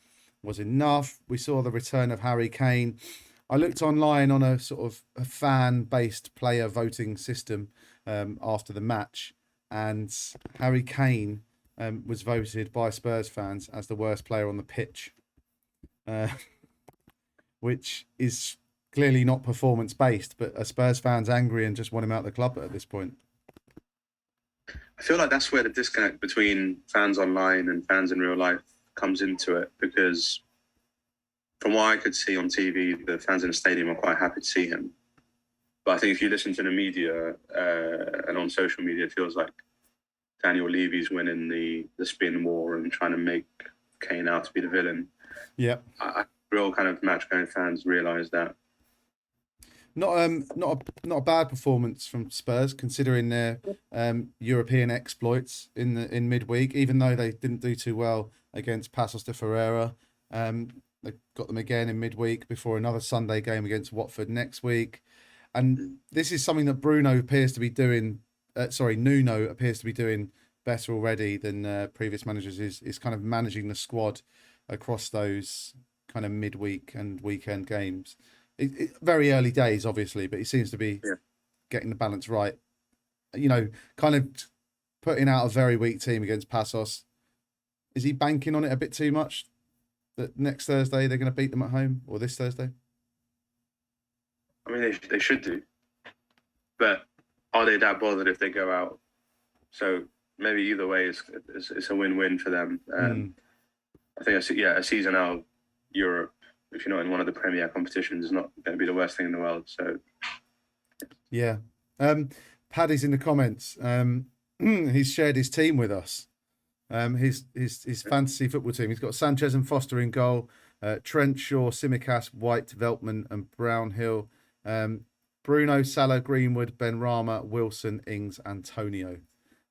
was enough. We saw the return of Harry Kane. I looked online on a sort of a fan-based player voting system after the match, and Harry Kane was voted by Spurs fans as the worst player on the pitch, which is clearly not performance-based, but are Spurs fans angry and just want him out of the club at this point? I feel like that's where the disconnect between fans online and fans in real life comes into it, because from what I could see on TV, the fans in the stadium are quite happy to see him. But I think if you listen to the media and on social media, it feels like Daniel Levy's winning the spin war and trying to make Kane out to be the villain. Yeah. Real kind of match-going fans realise that. Not a bad performance from Spurs considering their European exploits in midweek. Even though they didn't do too well against Passos de Ferreira, they got them again in midweek before another Sunday game against Watford next week. And this is something that Nuno appears to be doing better already than previous managers. Is kind of managing the squad across those kind of midweek and weekend games. Very early days, obviously, but he seems to be getting the balance right. Kind of putting out a very weak team against Passos. Is he banking on it a bit too much that next Thursday they're going to beat them at home, or this Thursday? I mean, they should do. But are they that bothered if they go out? So maybe either way, it's a win-win for them. I think, a season out of Europe, if you're not in one of the Premier competitions, is not going to be the worst thing in the world. So, yeah. Paddy's in the comments. He's shared his team with us. His fantasy football team. He's got Sanchez and Foster in goal. Trent, Shaw, Simicast, White, Veltman, and Brownhill. Bruno, Salah, Greenwood, Benrahma, Wilson, Ings, Antonio.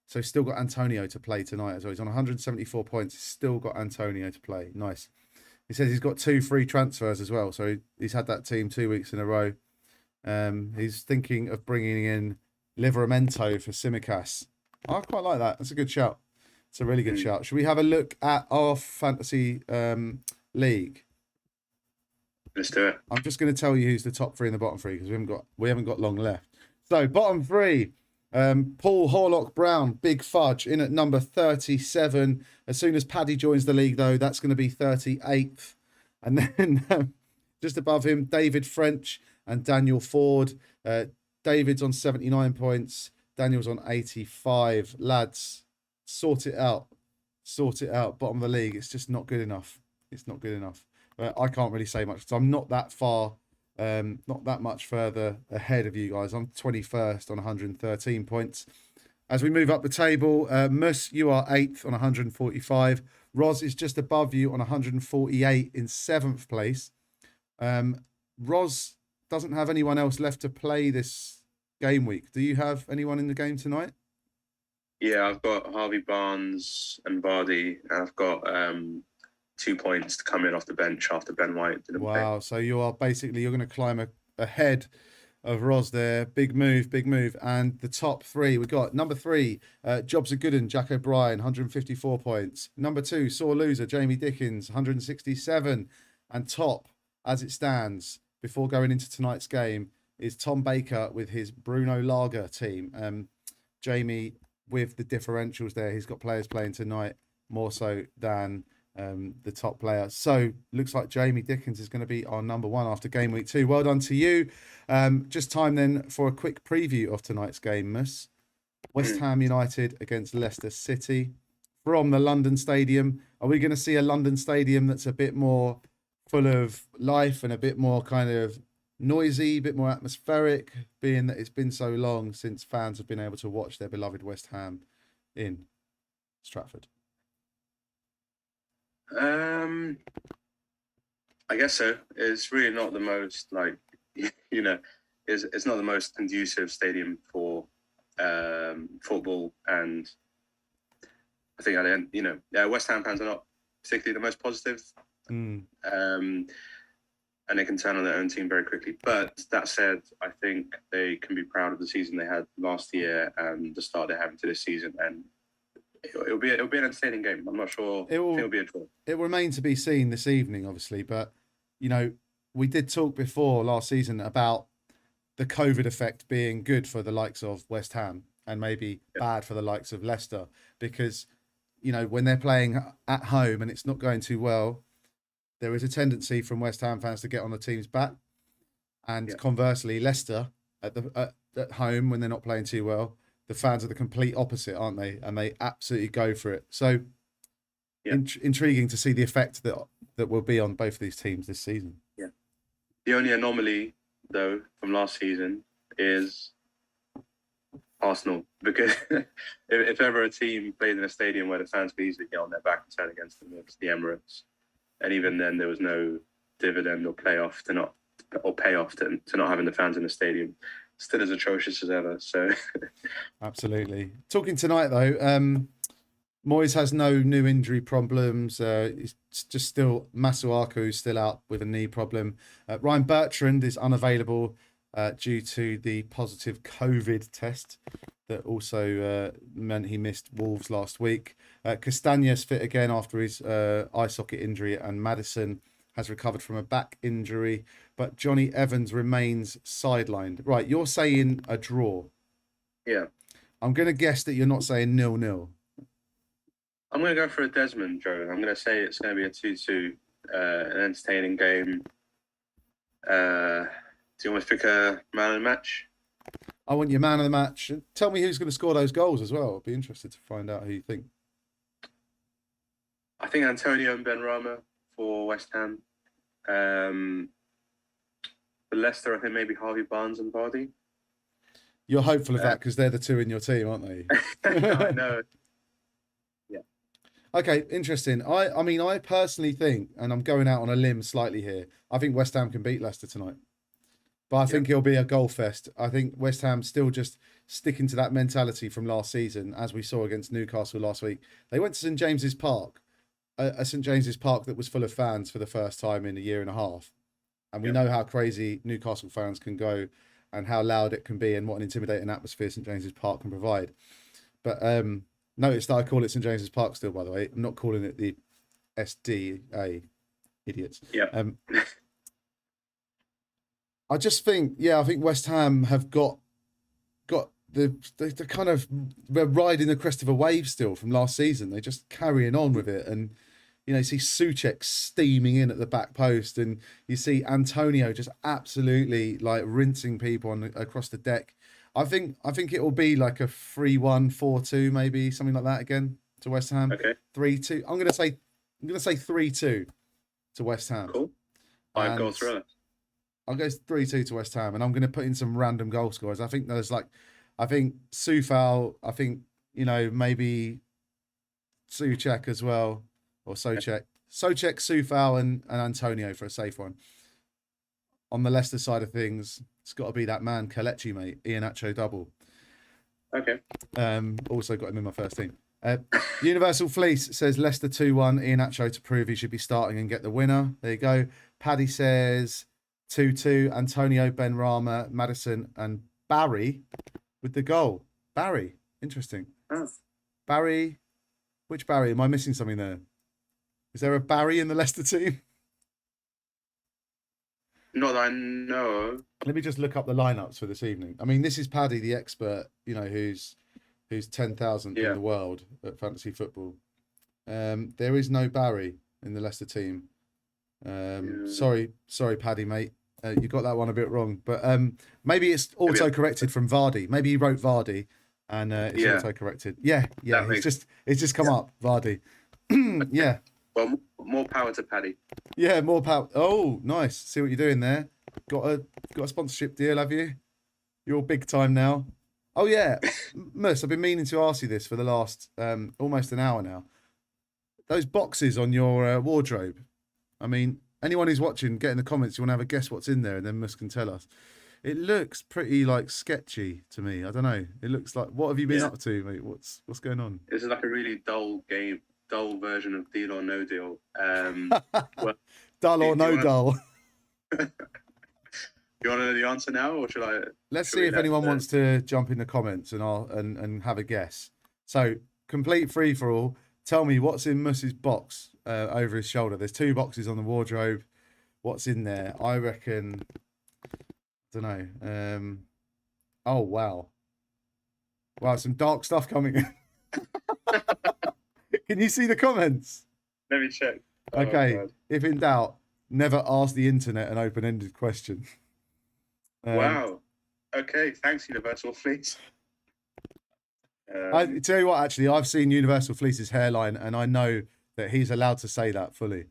So he's still got Antonio to play tonight as well. He's on 174 points. He's still got Antonio to play. Nice. He says he's got 2 free transfers as well, so he's had that team 2 weeks in a row. He's thinking of bringing in Livramento for Tsimikas. I quite like that. That's a good shout. It's a really good shout. Should we have a look at our fantasy league? Let's do it. I'm just going to tell you who's the top 3 and the bottom 3 because we haven't got long left. So bottom 3, Paul Horlock Brown, Big Fudge, in at number 37. As soon as Paddy joins the league, though, that's going to be 38th. And then just above him, David French and Daniel Ford. David's on 79 points. Daniel's on 85. Lads, sort it out. Sort it out. Bottom of the league. It's just not good enough. It's not good enough. I can't really say much because I'm not that far, not that much further ahead of you guys. I'm 21st on 113 points. As we move up the table, Mus, you are 8th on 145. Roz is just above you on 148 in 7th place. Roz doesn't have anyone else left to play this game week. Do you have anyone in the game tonight? Yeah, I've got Harvey Barnes and Vardy, and I've got 2 points to come in off the bench after Ben White didn't play. Wow, so you're going to climb ahead of Roz there. Big move, big move. And the top 3, we got number 3, Jobs are Gooden, Jack O'Brien, 154 points. Number 2, sore loser, Jamie Dickens, 167. And top, as it stands, before going into tonight's game, is Tom Baker with his Bruno Lager team. Jamie, with the differentials there, he's got players playing tonight more so than the top player. So looks like Jamie Dickens is going to be our number 1 after game week 2. Well done to you. Just time then for a quick preview of tonight's game, Mus. West Ham United against Leicester City from the London Stadium. Are we going to see a London Stadium that's a bit more full of life and a bit more kind of noisy, a bit more atmospheric, being that it's been so long since fans have been able to watch their beloved West Ham in Stratford? I guess so. It's really not the most it's not the most conducive stadium for football, and I think at the end, West Ham fans are not particularly the most positive, and they can turn on their own team very quickly. But that said, I think they can be proud of the season they had last year and the start they're having to this season, and it'll be an entertaining game. I'm not sure. It'll be a draw. It will remain to be seen this evening, obviously. But we did talk before last season about the COVID effect being good for the likes of West Ham and maybe bad for the likes of Leicester, because when they're playing at home and it's not going too well, there is a tendency from West Ham fans to get on the team's back, and conversely, Leicester at home when they're not playing too well, the fans are the complete opposite, aren't they? And they absolutely go for it. So intriguing to see the effect that will be on both of these teams this season. Yeah. The only anomaly, though, from last season is Arsenal, because if ever a team played in a stadium where the fans could easily get on their back and turn against them, it was the Emirates. And even then, there was no dividend or payoff to not having the fans in the stadium. Still as atrocious as ever. So, absolutely. Talking tonight though, Moyes has no new injury problems. It's just still Masuaku still out with a knee problem. Ryan Bertrand is unavailable due to the positive COVID test that also meant he missed Wolves last week. Castaña's fit again after his eye socket injury, and Maddison has recovered from a back injury, but Johnny Evans remains sidelined. Right, you're saying a draw. Yeah. I'm going to guess that you're not saying 0-0. I'm going to go for a Desmond, Joe. I'm going to say it's going to be a 2-2, an entertaining game. Do you want to pick a man of the match? I want your man of the match. Tell me who's going to score those goals as well. I'd be interested to find out who you think. I think Antonio and Benrahma for West Ham. For Leicester, I think maybe Harvey Barnes and Vardy. You're hopeful of that because they're the two in your team, aren't they? I know. Yeah. Okay, interesting. I mean, I personally think, and I'm going out on a limb slightly here, I think West Ham can beat Leicester tonight. But I think it'll be a goal fest. I think West Ham still just sticking to that mentality from last season, as we saw against Newcastle last week. They went to St James's Park a St James's Park that was full of fans for the first time in a year and a half, and we know how crazy Newcastle fans can go, and how loud it can be, and what an intimidating atmosphere St James's Park can provide. But notice that I call it St James's Park still, by the way. I'm not calling it the SDA, idiots. Yeah. I just think, I think West Ham have got the kind of, they're riding the crest of a wave still from last season. They're just carrying on with it, and you see Soucek steaming in at the back post, and you see Antonio just absolutely like rinsing people across the deck. I think it will be like a 3-1, 4-2, maybe something like that again to West Ham. Okay. 3-2. I'm gonna say 3-2 to West Ham. Cool. 5 goal thriller. I'll go 3-2 to West Ham, and I'm going to put in some random goal scorers. I think Soufal, I think, maybe Soucek as well, or Soucek. Soucek, Soufal, and Antonio for a safe one. On the Leicester side of things, it's got to be that man, Kelechi, mate. Iheanacho double. Okay. Also got him in my first team. Universal Fleece says Leicester 2-1. Iheanacho to prove he should be starting and get the winner. There you go. Paddy says 2-2. Antonio, Benrahma, Maddison, and Barry with the goal. Barry, interesting. Oh. Barry, which Barry? Am I missing something there? Is there a Barry in the Leicester team? Not that I know of. Let me just look up the lineups for this evening. I mean, this is Paddy, the expert, who's 10,000th in the world at fantasy football. There is no Barry in the Leicester team. Sorry, Paddy, mate. You got that one a bit wrong, but maybe it's auto-corrected from Vardy. Maybe he wrote Vardy, and it's auto-corrected. Yeah. It's just come up, Vardy. Yeah. Well, more power to Paddy. Yeah, more power. Oh, nice. See what you're doing there. Got a sponsorship deal, have you? You're big time now. Oh yeah, Mus, I've been meaning to ask you this for the last almost an hour now. Those boxes on your wardrobe. I mean, anyone who's watching, get in the comments. You want to have a guess what's in there, and then Mus can tell us. It looks pretty like sketchy to me. I don't know. It looks like, what have you been up to, mate? What's going on? This is like a really dull version of Deal or No Deal. Well, dull or no dull. You want to know the answer now, or should I? Let's see if anyone wants to jump in the comments and have a guess. So, complete free for all. Tell me what's in Mus's box over his shoulder. There's 2 boxes on the wardrobe. What's in there? I reckon. Don't know. Oh wow! Wow, some dark stuff coming in. Can you see the comments? Let me check. Okay, if in doubt, never ask the internet an open-ended question. Wow. Okay, thanks, Universal Fleece. I tell you what, actually, I've seen Universal Fleece's hairline, and I know that he's allowed to say that fully.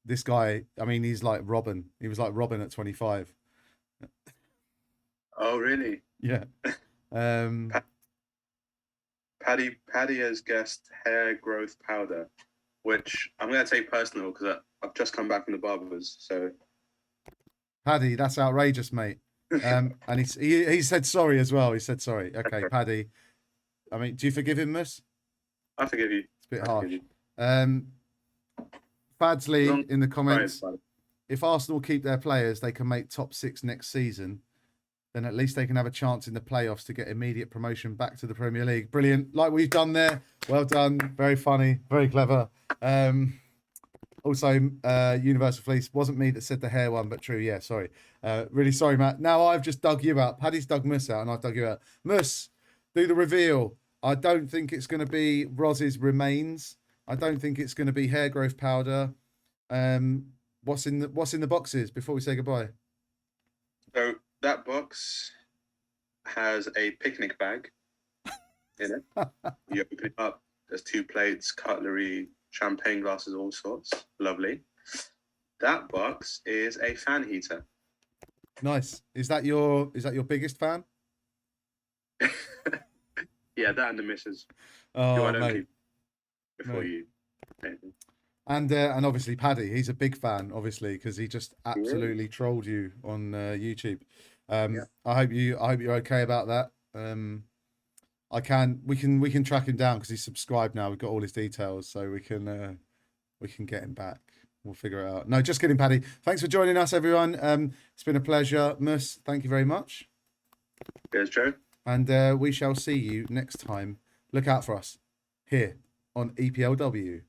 This guy, I mean, he's like Robin. He was like Robin at 25. Oh, really? Yeah. Paddy has guessed hair growth powder, which I'm going to take personal because I've just come back from the barbers. So, Paddy, that's outrageous, mate. And he said sorry as well. He said sorry. Okay, Paddy. I mean, do you forgive him, Mus? I forgive you. It's a bit harsh. Fadsley in the comments. If Arsenal keep their players, they can make top 6 next season. Then at least they can have a chance in the playoffs to get immediate promotion back to the Premier League. Brilliant. Like we've done there. Well done. Very funny. Very clever. Also, Universal Fleece. Wasn't me that said the hair one, but true. Yeah, sorry. Really sorry, Matt. Now I've just dug you out. Paddy's dug Mus out, and I've dug you out. Mus, do the reveal. I don't think it's going to be Roz's remains. I don't think it's going to be hair growth powder. What's in the boxes before we say goodbye? So that box has a picnic bag in it. You open it up. There's 2 plates, cutlery, champagne glasses, all sorts. Lovely. That box is a fan heater. Nice. Is that your biggest fan? Yeah, that and the missus. Oh, mate. Before you. And obviously Paddy, he's a big fan, obviously, because he just absolutely trolled you on YouTube. I hope you're okay about that. We can track him down because he's subscribed now. We've got all his details, so we can get him back. We'll figure it out. No, just kidding, Paddy. Thanks for joining us, everyone. It's been a pleasure. Mus, thank you very much. Cheers, Joe. And we shall see you next time. Look out for us here on EPLW.